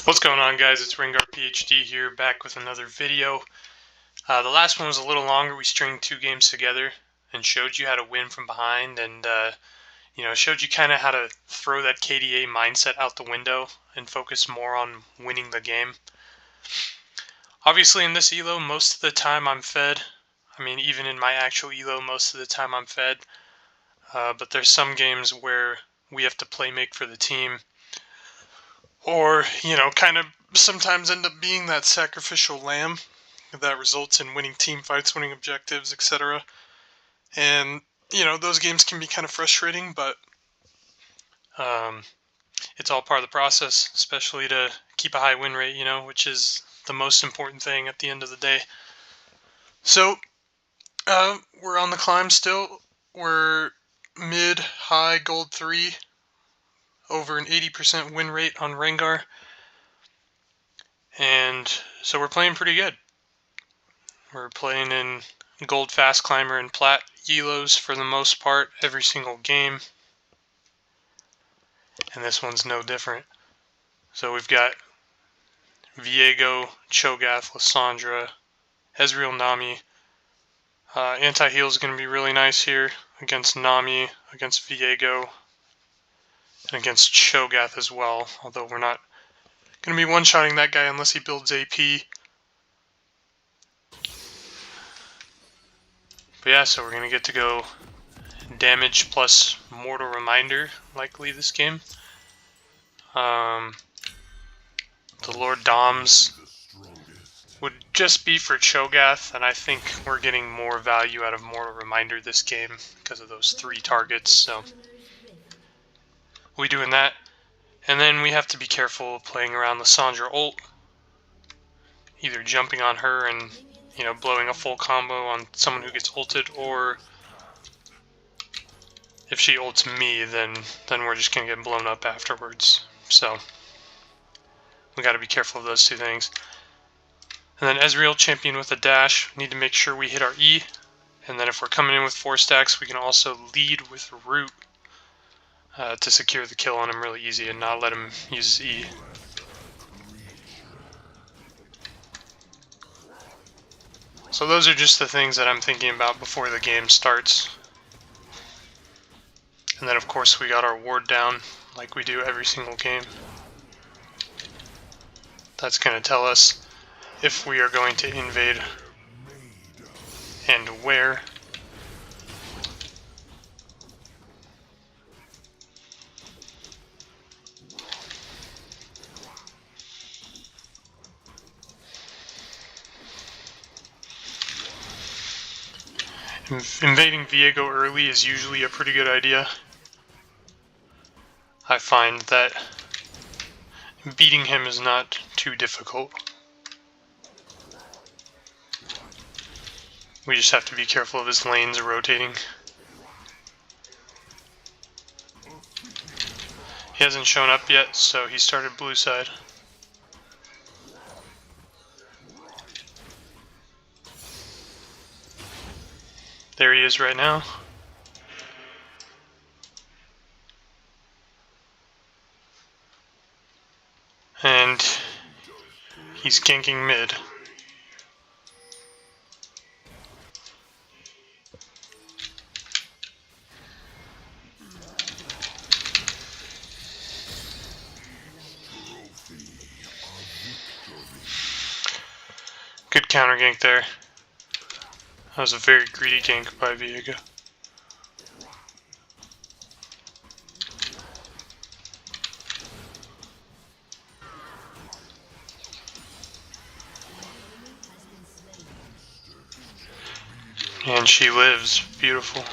What's going on, guys? It's Rengar PhD here, back with another video. The last one was a little longer. We stringed 2 games together and showed you how to win from behind, and showed you kind of how to throw that KDA mindset out the window and focus more on winning the game. Obviously, in this elo, most of the time I'm fed. I mean, even in my actual elo, most of the time I'm fed. But there's some games where we have to play make for the team. Or, kind of sometimes end up being that sacrificial lamb that results in winning team fights, winning objectives, etc. And, those games can be kind of frustrating, but it's all part of the process, especially to keep a high win rate, which is the most important thing at the end of the day. So, we're on the climb still. We're mid-high gold 3, over an 80% win rate on Rengar. And so we're playing pretty good. We're playing in Gold Fast Climber and Plat Elos for the most part every single game. And this one's no different. So we've got Viego, Cho'Gath, Lissandra, Ezreal, Nami. Anti-heal is going to be really nice here against Nami, against Viego, and against Cho'Gath as well. Although we're not going to be one-shotting that guy unless he builds AP. But yeah, so we're going to get to go damage plus Mortal Reminder, likely this game. The Lord Doms would just be for Cho'Gath, and I think we're getting more value out of Mortal Reminder this game because of those 3 targets, so we'll be doing that. And then we have to be careful playing around Lissandra ult, either jumping on her and blowing a full combo on someone who gets ulted, or if she ults me, then we're just going to get blown up afterwards. So we got to be careful of those 2 things. And then Ezreal, champion with a dash. We need to make sure we hit our E. And then if we're coming in with 4 stacks, we can also lead with Root to secure the kill on him really easy and not let him use his E. So those are just the things that I'm thinking about before the game starts. And then of course we got our ward down like we do every single game. That's going to tell us if we are going to invade and where. Invading Viego early is usually a pretty good idea. I find that beating him is not too difficult. We just have to be careful of his lanes rotating. He hasn't shown up yet, so he started blue side. There he is right now. And he's ganking mid. Good counter gank there. That was a very greedy gank by Viego. And she lives. Beautiful.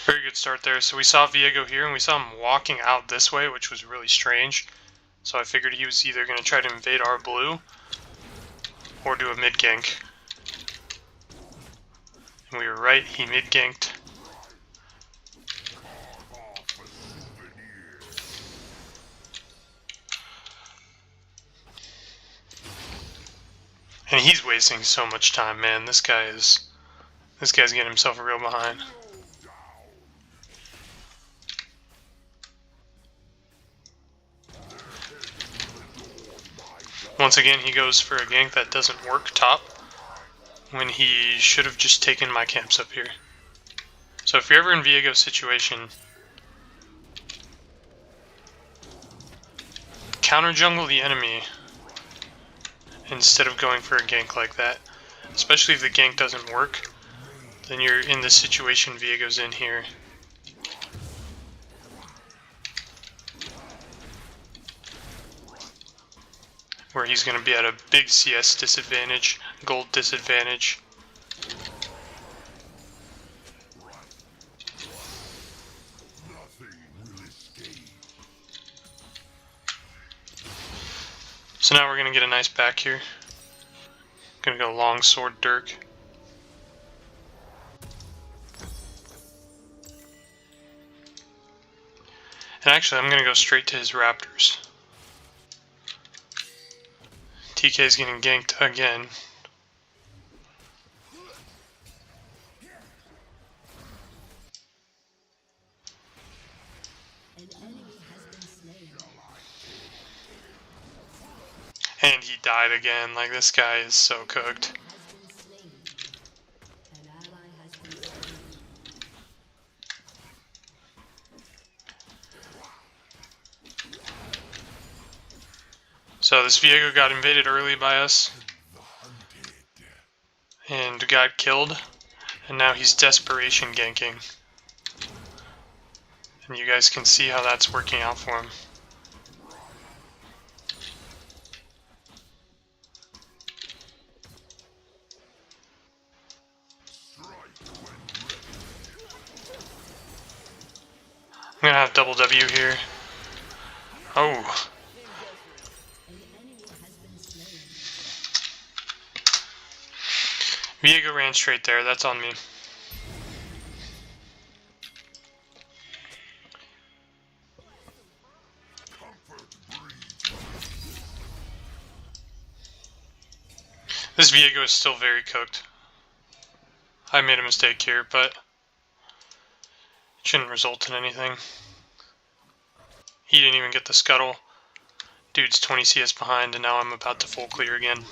Very good start there. So we saw Viego here, and we saw him walking out this way, which was really strange. So I figured he was either going to try to invade our blue or do a mid gank. And we were right, he mid ganked. mean, he's wasting so much time, man. This guy's getting himself real behind. Once again, he goes for a gank that doesn't work top, when he should have just taken my camps up here. So if you're ever in Viego's situation, counter jungle the enemy instead of going for a gank like that. Especially if the gank doesn't work, then you're in the situation Viego's in here. Where he's going to be at a big CS disadvantage, gold disadvantage. So now we're going to get a nice back here. Going to go long sword Dirk. And actually I'm going to go straight to his Raptors. TK is getting ganked again. And he died again. Like, this guy is so cooked. So this Viego got invaded early by us and got killed, and now he's desperation ganking. And you guys can see how that's working out for him. I'm gonna have double W here. Oh. Viego ran straight there, that's on me. This Viego is still very cooked. I made a mistake here, but it shouldn't result in anything. He didn't even get the scuttle. Dude's 20 CS behind, and now I'm about to full clear again.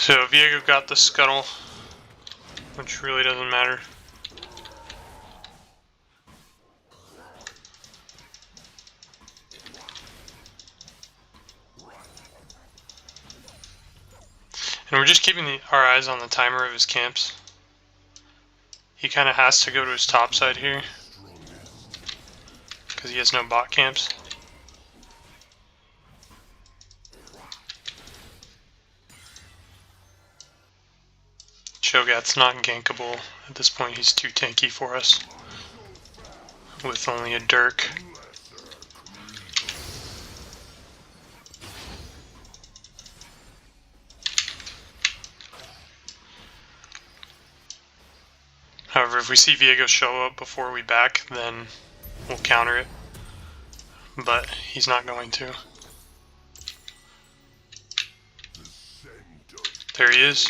So Viego got the scuttle, which really doesn't matter. And we're just keeping our eyes on the timer of his camps. He kind of has to go to his top side here, because he has no bot camps. Shogat's not gankable. At this point he's too tanky for us, with only a Dirk. However, if we see Viego show up before we back, then we'll counter it. But he's not going to. There he is.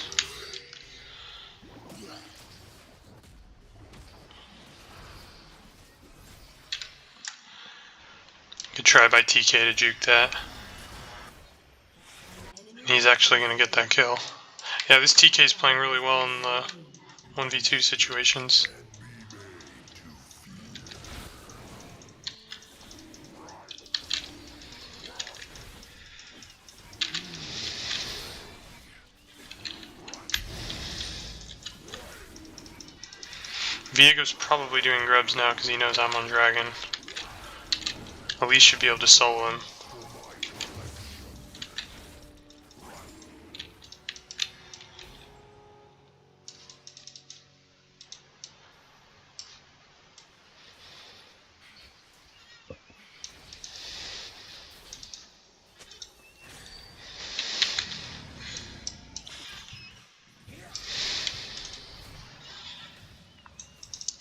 Good try by TK to juke that. And he's actually going to get that kill. Yeah, this TK is playing really well in the 1v2 situations. Viego's probably doing grubs now because he knows I'm on dragon. Elise should be able to solo him.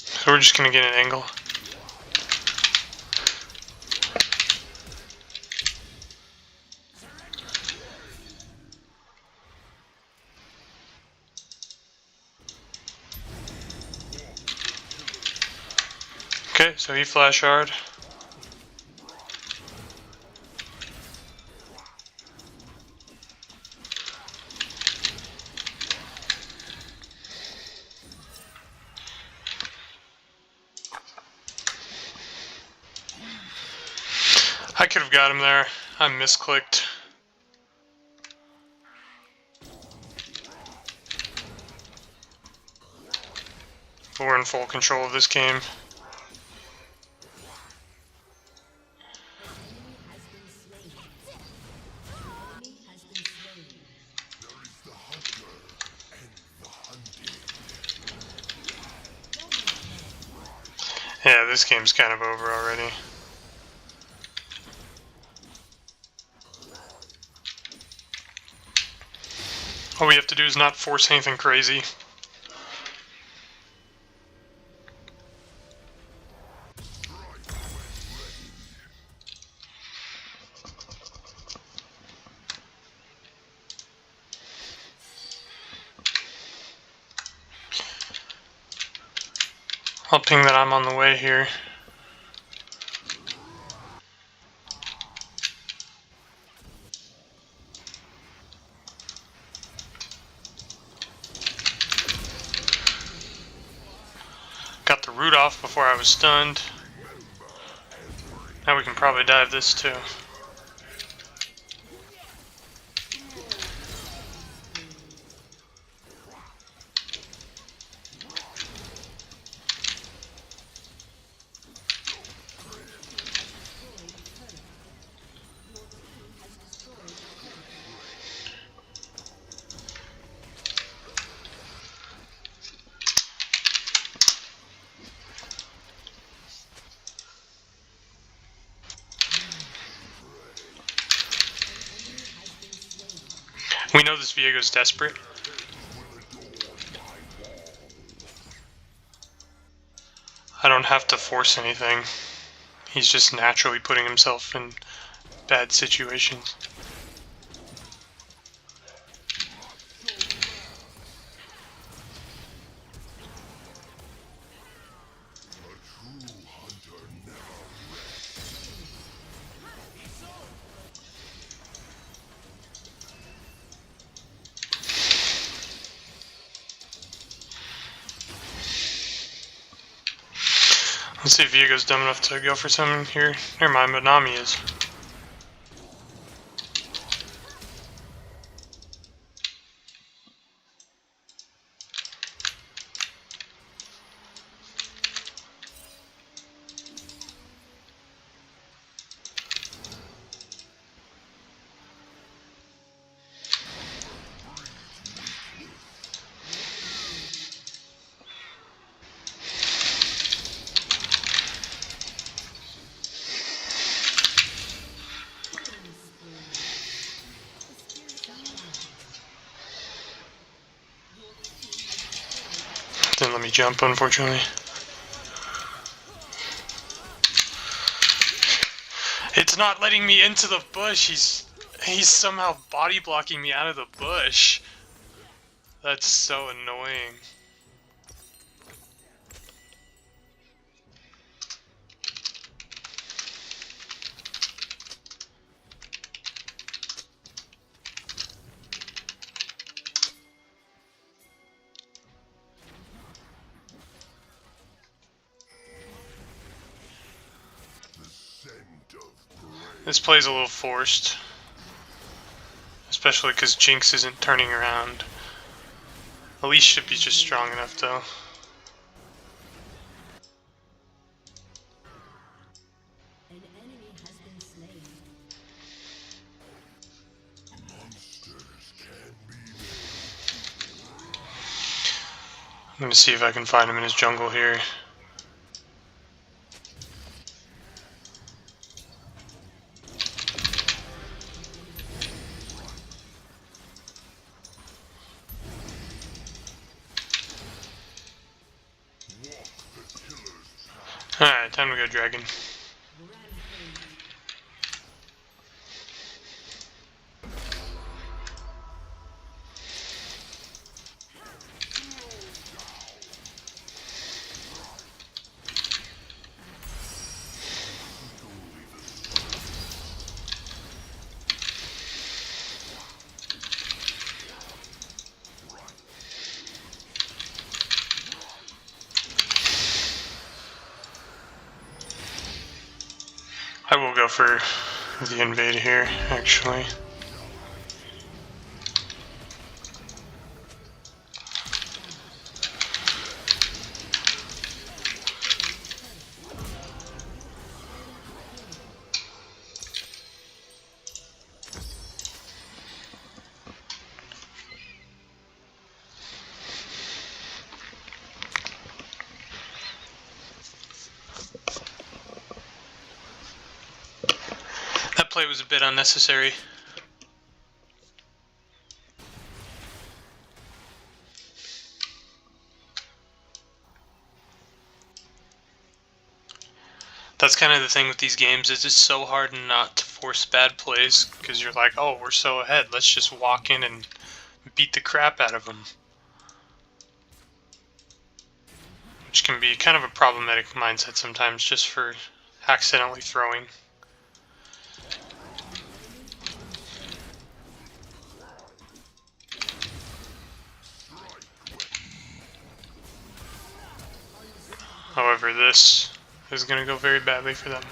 So we're just gonna get an angle. Okay, so he flash hard. I could have got him there. I misclicked. But we're in full control of this game. Yeah, this game's kind of over already. All we have to do is not force anything crazy. I'll ping that I'm on the way here. Got the root off before I was stunned. Now we can probably dive this too. We know this Viego's desperate. I don't have to force anything. He's just naturally putting himself in bad situations. Let's see if Viego's dumb enough to go for something here. Never mind, but Nami is. Didn't let me jump, unfortunately. It's not letting me into the bush. He's somehow body blocking me out of the bush. That's so annoying. This play's a little forced. Especially because Jinx isn't turning around. Elise should be just strong enough though. An enemy has I'm gonna see if I can find him in his jungle here. Alright, time to go dragon. I will go for the invade here, actually. That play was a bit unnecessary. That's kind of the thing with these games, is it's so hard not to force bad plays, because you're like, oh, we're so ahead, let's just walk in and beat the crap out of them. Which can be kind of a problematic mindset sometimes, just for accidentally throwing. However, this is going to go very badly for them.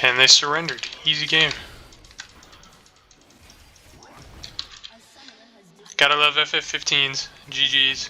And they surrendered. Easy game. Gotta love FF15s. GG's.